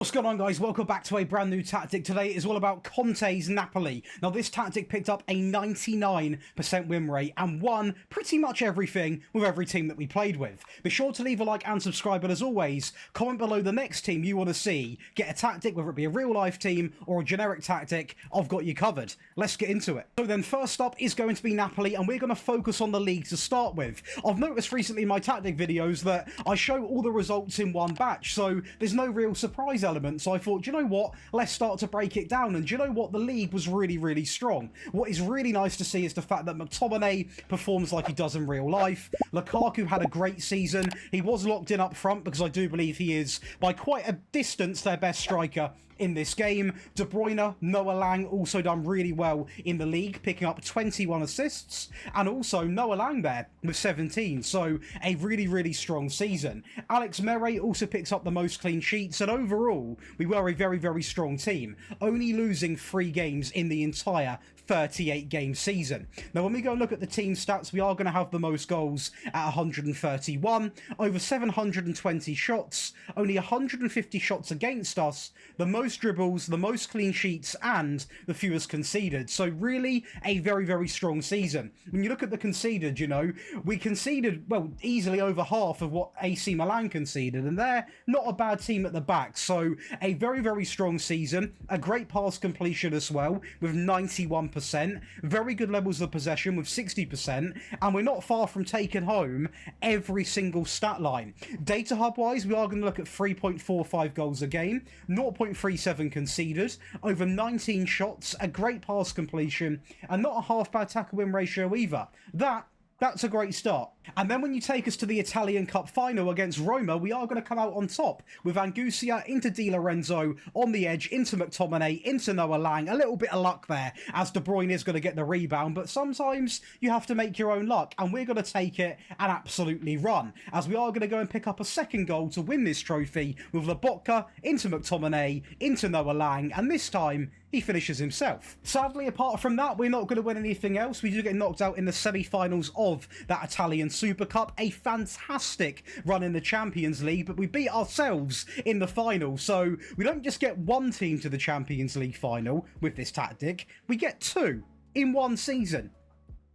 What's going on, guys? Welcome back to a brand new tactic. Today is all about Conte's Napoli. Now, this tactic picked up a 99% win rate and won pretty much everything with every team that we played with. Be sure to leave a like and subscribe, but as always, comment below the next team you want to see. Get a tactic, whether it be a real-life team or a generic tactic, I've got you covered. Let's get into it. So then, first up is going to be Napoli, and we're going to focus on the league to start with. I've noticed recently in my tactic videos that I show all the results in one batch, so there's no real surprise element. So I thought, do you know what? Let's start to break it down. And do you know what? The league was really strong. What is really nice to see is the fact that McTominay performs like he does in real life. Lukaku had a great season. He was locked in up front because I do believe he is, by quite a distance, their best striker in this game. De Bruyne, Noah Lang also done really well in the league, picking up 21 assists, and also Noah Lang there with 17, so a really strong season. Alex Mere also picks up the most clean sheets, and overall we were a very strong team, only losing 3 games in the entire 38 game season. Now when we go and look at the team stats, we are going to have the most goals at 131, over 720 shots, only 150 shots against us, the most dribbles, the most clean sheets, and the fewest conceded. So really a very strong season. When you look at the conceded, you know, we conceded, well, easily over half of what AC Milan conceded, and they're not a bad team at the back. So a very strong season, a great pass completion as well with 91%, very good levels of possession with 60%, and we're not far from taking home every single stat line. Data hub wise, we are going to look at 3.45 goals a game, 0.37 conceded, over 19 shots, a great pass completion, and not a half bad tackle win ratio either. That's a great start. And then when you take us to the Italian Cup final against Roma, we are going to come out on top with Angucia into Di Lorenzo on the edge, into McTominay, into Noah Lang. A little bit of luck there, as De Bruyne is going to get the rebound, but sometimes you have to make your own luck, and we're going to take it and absolutely run, as we are going to go and pick up a second goal to win this trophy with Lobotka into McTominay, into Noah Lang, and this time he finishes himself. Sadly, apart from that, we're not going to win anything else. We do get knocked out in the semi-finals of that Italian Super Cup. A fantastic run in the Champions League, but we beat ourselves in the final. So we don't just get one team to the Champions League final with this tactic, we get 2 in one season.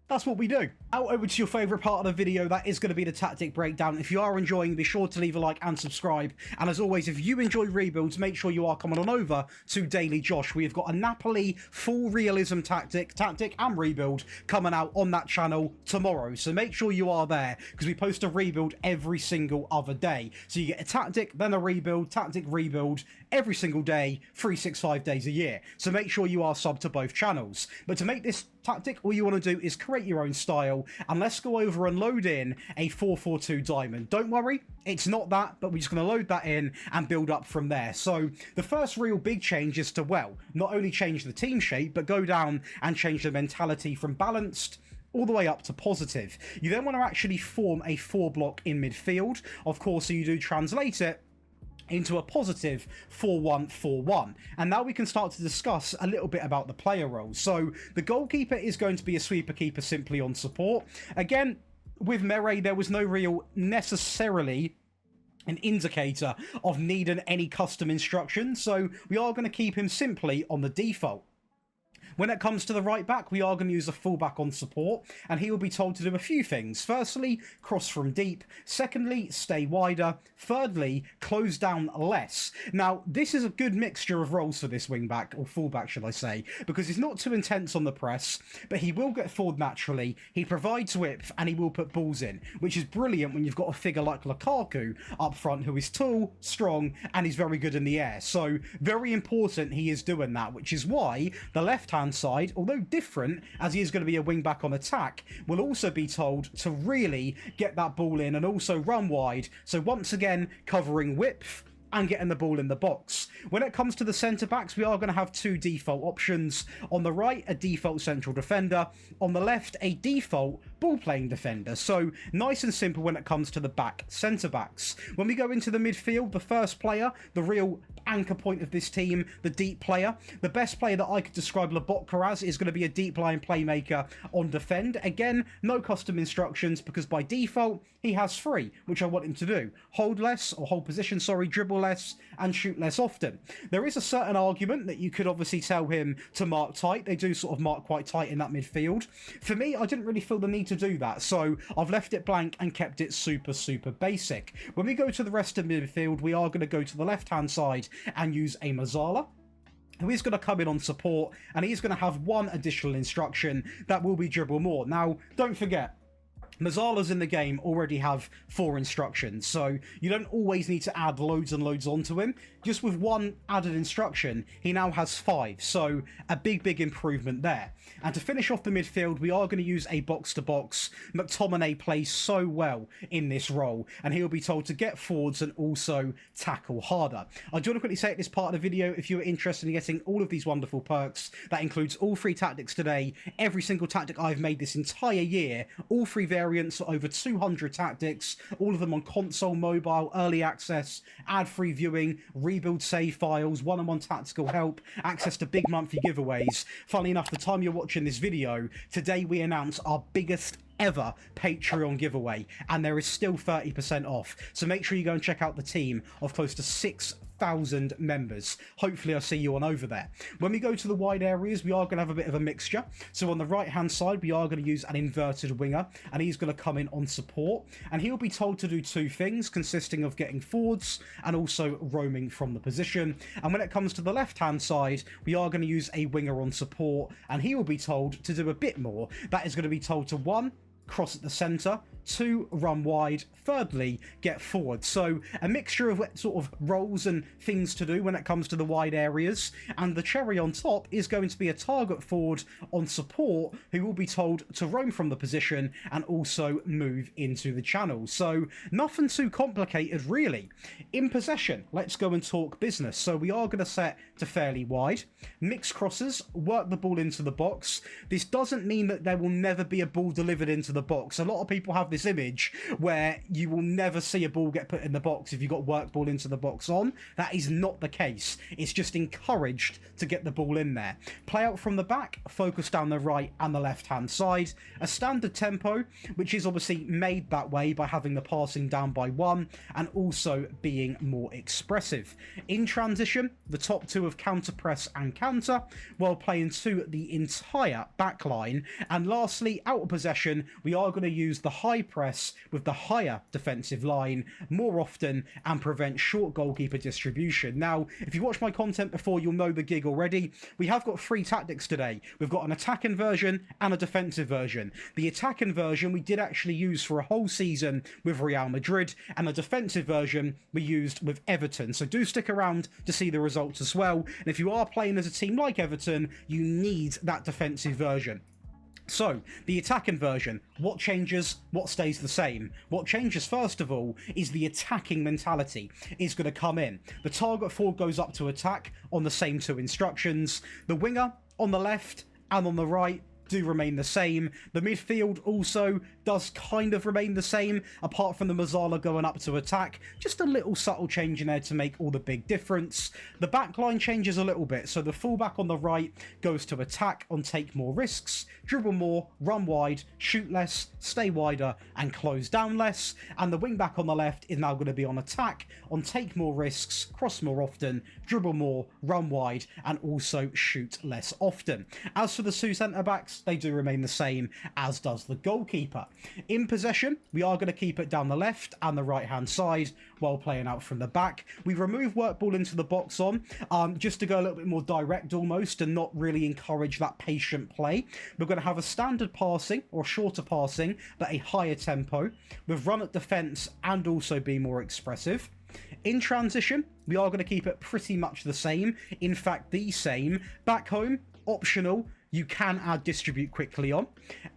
That's what we do. Now over to your favourite part of the video, that is going to be the tactic breakdown. If you are enjoying, be sure to leave a like and subscribe. And as always, if you enjoy rebuilds, make sure you are coming on over to Daily Josh. We have got a Napoli full realism tactic and rebuild coming out on that channel tomorrow. So make sure you are there, because we post a rebuild every single other day. So you get a tactic, then a rebuild, tactic, rebuild, every single day, 365 days a year. So make sure you are subbed to both channels. But to make this tactic, all you want to do is create your own style, and let's go over and load in a 4-4-2 diamond. Don't worry, it's not that, but we're just going to load that in and build up from there. So the first real big change is to, well, not only change the team shape, but go down and change the mentality from balanced all the way up to positive. You then want to actually form a 4-block in midfield, of course, so you do translate it into a positive 4-1-4-1. And now we can start to discuss a little bit about the player roles. So the goalkeeper is going to be a sweeper keeper simply on support. Again, with Mere, there was no real necessarily an indicator of needing any custom instructions, so we are going to keep him simply on the default. When it comes to the right back, we are going to use a fullback on support, and he will be told to do a few things. Firstly, cross from deep. Secondly, stay wider. Thirdly, close down less. Now, this is a good mixture of roles for this wing-back, or fullback should I say, because he's not too intense on the press, but he will get forward naturally, he provides width, and he will put balls in, which is brilliant when you've got a figure like Lukaku up front who is tall, strong, and is very good in the air. So, very important he is doing that, which is why the left-hand side, although different as he is going to be a wing back on attack, will also be told to really get that ball in and also run wide, so once again covering width and getting the ball in the box. When it comes to the centre backs, we are going to have 2 default options. On the right, a default central defender. On the left, a default ball playing defender. So nice and simple when it comes to the back centre backs. When we go into the midfield, the first player, the real anchor point of this team, the deep player, the best player that I could describe Lobotka as is going to be a deep line playmaker on defend. Again, no custom instructions because by default he has 3, which I want him to do: hold less, or hold position, sorry, dribble less, and shoot less often. often. There is a certain argument that you could obviously tell him to mark tight. They do sort of mark quite tight in that midfield. For me, I didn't really feel the need to do that, so I've left it blank and kept it super, super basic. When we go to the rest of midfield, we are going to go to the left-hand side and use a Mazzala, who is going to come in on support, and he's going to have one additional instruction that will be dribble more. Now, don't forget, Mazzalas in the game already have 4 instructions, so you don't always need to add loads and loads onto him. Just with one added instruction, he now has 5, so a big improvement there. And to finish off the midfield, we are going to use a box-to-box. McTominay plays so well in this role, and he'll be told to get forwards and also tackle harder. I do want to quickly say at this part of the video, if you're interested in getting all of these wonderful perks, that includes all 3 tactics today, every single tactic I've made this entire year, all 3 variants, over 200 tactics, all of them on console, mobile, early access, ad-free viewing, rebuild save files, one-on-one tactical help, access to big monthly giveaways. Funnily enough, the time you're watching this video, today we announce our biggest ever Patreon giveaway, and there is still 30% off, so make sure you go and check out the team of close to 6,000 members. Hopefully I'll see you on over there. When we go to the wide areas, we are going to have a bit of a mixture. So on the right hand side, we are going to use an inverted winger, and he's going to come in on support, and he'll be told to do 2 things consisting of getting forwards and also roaming from the position. And when it comes to the left hand side, we are going to use a winger on support, and he will be told to do a bit more. That is going to be told to 1, cross at the centre, 2, run wide, thirdly, get forward. So a mixture of sort of roles and things to do when it comes to the wide areas, and the cherry on top is going to be a target forward on support who will be told to roam from the position and also move into the channel. So nothing too complicated really. In possession, let's go and talk business. So we are going to set to fairly wide, mix crosses, work the ball into the box. This doesn't mean that there will never be a ball delivered into the box. A lot of people have this image where you will never see a ball get put in the box if you've got work ball into the box on. That is not the case. It's just encouraged to get the ball in there. Play out from the back, focus down the right and the left hand side. A standard tempo, which is obviously made that way by having the passing down by 1 and also being more expressive. In transition, the top 2 of counter press and counter, while playing to the entire back line. And lastly, out of possession, we are going to use the high press with the higher defensive line more often and prevent short goalkeeper distribution. Now, if you watched my content before, you'll know the gig already. We have got 3 tactics today. We've got an attacking version and a defensive version. The attacking version we did actually use for a whole season with Real Madrid, and the defensive version we used with Everton. So do stick around to see the results as well. And if you are playing as a team like Everton, you need that defensive version. So, the attacking version, what changes, what stays the same? What changes, first of all, is the attacking mentality is going to come in. The target forward goes up to attack on the same 2 instructions. The winger on the left and on the right do remain the same. The midfield also does kind of remain the same, apart from the Mazzala going up to attack. Just a little subtle change in there to make all the big difference. The back line changes a little bit, so the fullback on the right goes to attack on take more risks, dribble more, run wide, shoot less, stay wider, and close down less. And the wing back on the left is now going to be on attack, on take more risks, cross more often, dribble more, run wide, and also shoot less often. As for the 2 centre backs, they do remain the same, as does the goalkeeper. In possession, we are going to keep it down the left and the right hand side while playing out from the back. We remove work ball into the box on, just to go a little bit more direct almost and not really encourage that patient play. We're going to have a standard passing or shorter passing, but a higher tempo with run at defence and also be more expressive. In transition, we are going to keep it pretty much the same. In fact, the same. Back home, optional. You can add distribute quickly on.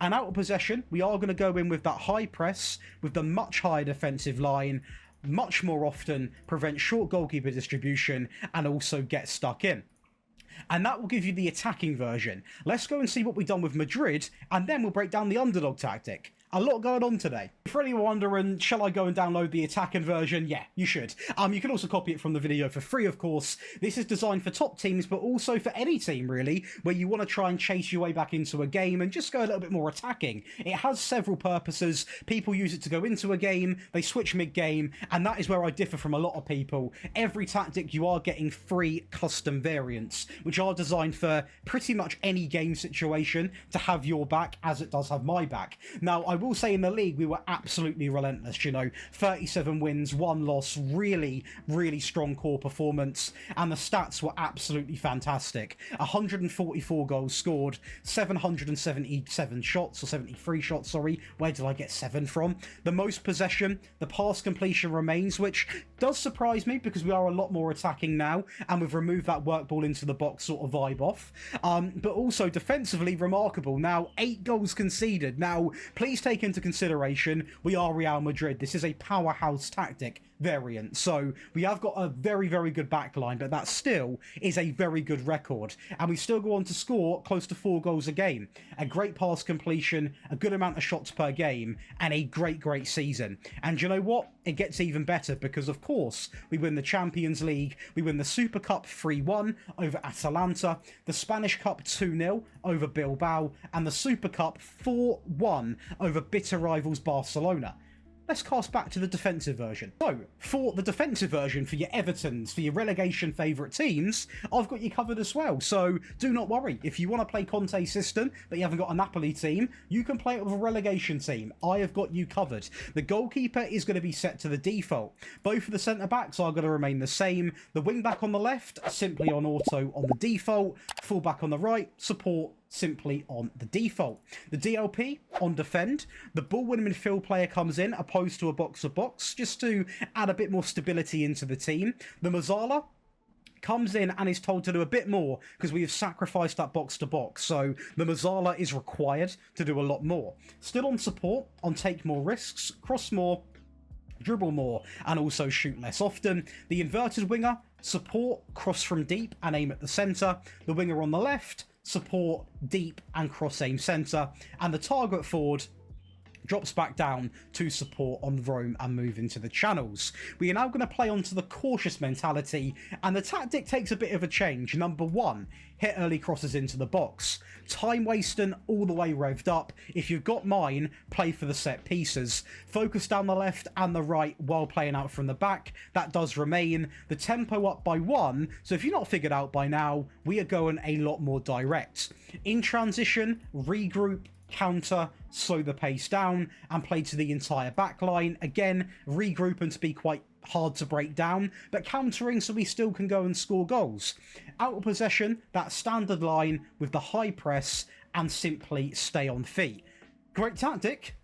And out of possession, we are going to go in with that high press, with the much higher defensive line, much more often, prevent short goalkeeper distribution, and also get stuck in. And that will give you the attacking version. Let's go and see what we've done with Madrid, and then we'll break down the underdog tactic. A lot going on today. For anyone wondering, shall I go and download the attacking version? Yeah, you should. You can also copy it from the video for free, of course. This is designed for top teams, but also for any team, really, where you want to try and chase your way back into a game and just go a little bit more attacking. It has several purposes. People use it to go into a game, they switch mid-game, and that is where I differ from a lot of people. Every tactic, you are getting free custom variants, which are designed for pretty much any game situation to have your back, as it does have my back. Now, I will say in the league, we were absolutely relentless, you know, 37 wins, 1 loss, really, really strong core performance, and the stats were absolutely fantastic. 144 goals scored, 777 shots, or 73 shots, sorry. Where did I get 7 from? The most possession, the pass completion remains, which does surprise me because we are a lot more attacking now, and we've removed that work ball into the box sort of vibe off. But also defensively remarkable. Now, 8 goals conceded. Now, please take into consideration, we are Real Madrid. This is a powerhouse tactic variant, so we have got a very, very good backline, but that still is a very good record, and we still go on to score close to 4 goals a game. A great pass completion, a good amount of shots per game, and a great season. And you know what? It gets even better because, of course, we win the Champions League, we win the Super Cup 3-1 over Atalanta, the Spanish Cup 2-0 over Bilbao, and the Super Cup 4-1 over bitter rivals Barcelona. Let's cast back to the defensive version. So, for the defensive version, for your Evertons, for your relegation favourite teams, I've got you covered as well. So, do not worry. If you want to play Conte's system, but you haven't got a Napoli team, you can play it with a relegation team. I have got you covered. The goalkeeper is going to be set to the default. Both of the centre-backs are going to remain the same. The wing-back on the left, simply on auto on the default. Full-back on the right, support, simply on the default. The DLP on defend. The ball-winning midfield player comes in opposed to a box-to-box just to add a bit more stability into the team. The Mazzala comes in and is told to do a bit more because we have sacrificed that box-to-box, so the Mazzala is required to do a lot more. Still on support, on take more risks, cross more, dribble more, and also shoot less often. The inverted winger, support, cross from deep and aim at the centre. The winger on the left, support, deep and cross aim centre, and the target forward drops back down to support on roam and move into the channels. We are now going to play onto the cautious mentality, and the tactic takes a bit of a change. Number 1, hit early crosses into the box. Time wasting all the way revved up. If you've got mine, play for the set pieces. Focus down the left and the right while playing out from the back. That does remain. The tempo up by 1, so if you're not figured out by now, we are going a lot more direct. In transition, regroup, counter, slow the pace down, and play to the entire back line. Again, regrouping to be quite hard to break down, but countering so we still can go and score goals. Out of possession, that standard line with the high press, and simply stay on feet. Great tactic,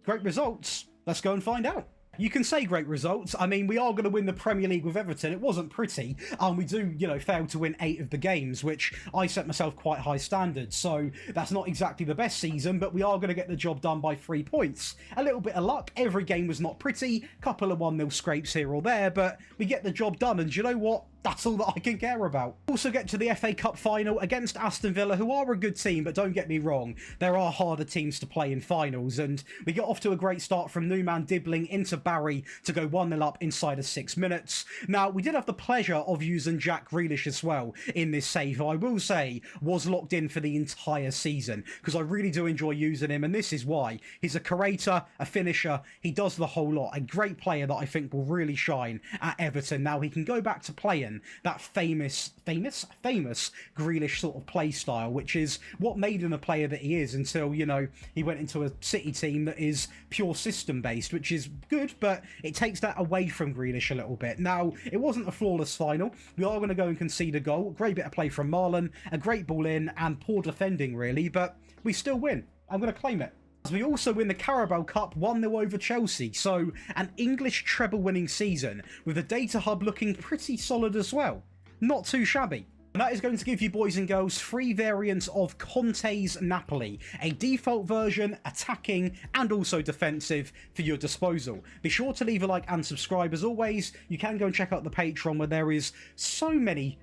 great results. Let's go and find out. You can say great results. I mean, we are going to win the Premier League with Everton. It wasn't pretty. We do, fail to win 8 of the games, which I set myself quite high standards. So that's not exactly the best season, but we are going to get the job done by 3 points. A little bit of luck. Every game was not pretty. Couple of 1-0 scrapes here or there, but we get the job done. And do you know what? That's all that I can care about. Also get to the FA Cup final against Aston Villa, who are a good team, but don't get me wrong, there are harder teams to play in finals, and we get off to a great start from Newman dribbling into Barry to go 1-0 up inside of 6 minutes. Now, we did have the pleasure of using Jack Grealish as well in this save, who I will say was locked in for the entire season, because I really do enjoy using him, and this is why. He's a creator, a finisher, he does the whole lot. A great player that I think will really shine at Everton. Now, he can go back to playing that famous Grealish sort of play style, which is what made him the player that he is until, he went into a City team that is pure system based, which is good, but it takes that away from Grealish a little bit. Now, it wasn't a flawless final. We are going to go and concede a goal. Great bit of play from Marlon, a great ball in, and poor defending really, but we still win. I'm going to claim it. We also win the Carabao Cup 1-0 over Chelsea, so an English treble winning season with the data hub looking pretty solid as well. Not too shabby. And that is going to give you boys and girls 3 variants of Conte's Napoli, a default version, attacking and also defensive for your disposal. Be sure to leave a like and subscribe. As always, you can go and check out the Patreon where there is so many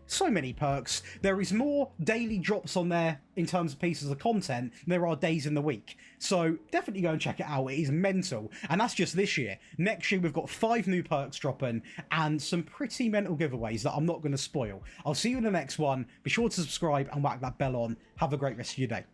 perks. There is more daily drops on there in terms of pieces of content there are days in the week. So definitely go and check it out. It is mental. And that's just this year. Next year we've got 5 new perks dropping and some pretty mental giveaways that I'm not going to spoil. I'll see you in the next one. Be sure to subscribe and whack that bell on. Have a great rest of your day.